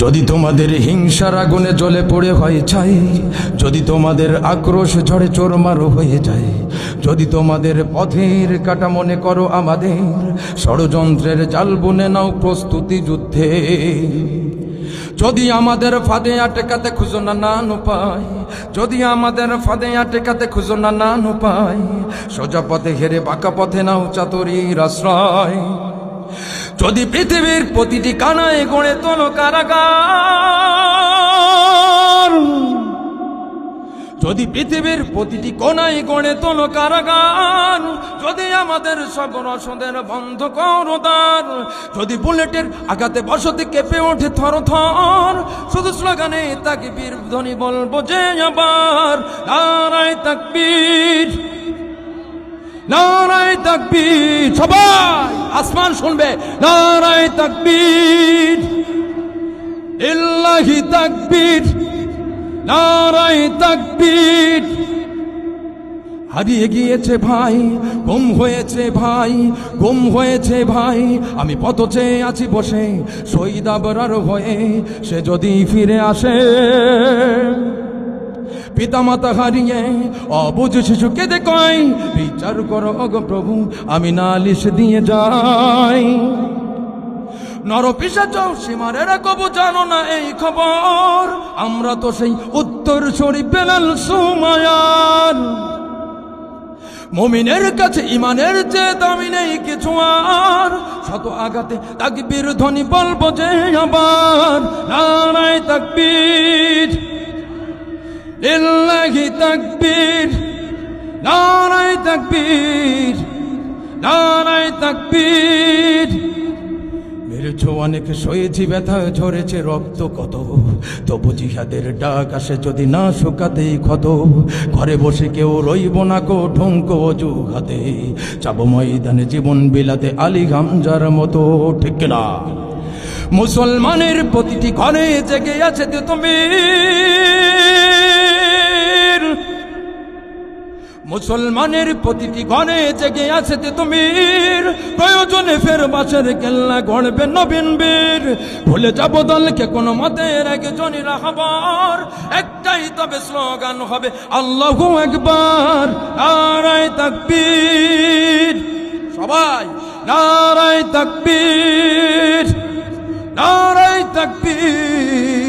যদি তোমাদের হিংসার আগুনে জ্বলে পড়ে হয় ছাই, যদি তোমাদের আক্রোশ ঝড়ে চোরমার হয়ে যায়, যদি তোমাদের পথের কাটা মনে করো আমাদের, ষড়যন্ত্রের জাল বুনে নাও প্রস্তুতি যুদ্ধে। যদি আমাদের ফাঁদে আটকাতে খুঁজো না নান উপায়, যদি আমাদের ফাঁদে আটকাতে খুঁজো না নান উপায়, সোজা পথে হেরে বাঁকা পথে নাও চাতুরীর আশ্রয়। যদি পৃথিবীর প্রতিটি কানায় গড়ে তোলো কারাগার, যদি পৃথিবীর প্রতিটি কোনায় গড়ে তোলো কারাগার, যদি আমাদের সব রসদের বন্ধ করো দ্বার, যদি বুলেটের আঘাতে বসতি কেঁপে ওঠে থর থর, শুধু স্লোগানে তাকবীর ধ্বনি বলবো যে আবার নারায়ে তাকবীর, নারায়ে তাকবীর। সবাই আসমান শুনবে নারায়ে তাকবীর, লিল্লাহি তাকবীর, নারায়ে তাকবীর। হারিয়ে গিয়েছে ভাই, গুম হয়েছে ভাই, গুম হয়েছে ভাই, আমি পথ চেয়ে আছি বসে শহীদ আবরার হয়ে, সে যদি ফিরে আসে। পিতামাতা হারিয়ে অবুঝ শিশু কেঁদে কয়, বিচার করো ওগো প্রভু, আমি নালিশ দিয়ে যাই। নরপিশাচ সীমারেরা কবু জানো না এই খবর, আমরা তো সেই উত্তর শরীফ বেলাল সুমায়ার। মুমিনের কাছে ইমানের চেয়ে দামি নেই কিছু আর, শত আঘাতে তাকবীর ধ্বনি বলবো যে আবার নারায়ে তাকবীর, লিল্লাহি তাকবীর, নারায়ে তাকবীর, নারায়ে তাকবীর। মেরেছ অনেক, সয়েছি ব্যথা, ঝরেছে রক্ত কত, তবু জিহাদের ডাক আসে যদি না শুকাতেই ক্ষত। ঘরে বসে কেউ রইব না কো ঢুঙ্কো অজুহাতে, চাবো ময়দানে জীবন বিলাতে আলী হামজার মতো, ঠিক না? মুসলমানের প্রতিটি ঘরে জেগে আছে তেতুমির, মুসলমানের প্রতিটি ঘরে জেগে আছে তেতুমির, প্রয়োজনে ফের বাঁশের কেল্লা গড়বে নবীন বীর। ভুলে যাব দলকে কোনো মতে একজনই রাহবার, একটাই তবে স্লোগান হবে আল্লাহু আকবার, নারায়ে তাকবীর। সবাই নারায়ে তাকবীর, নারায়ে তাকবীর।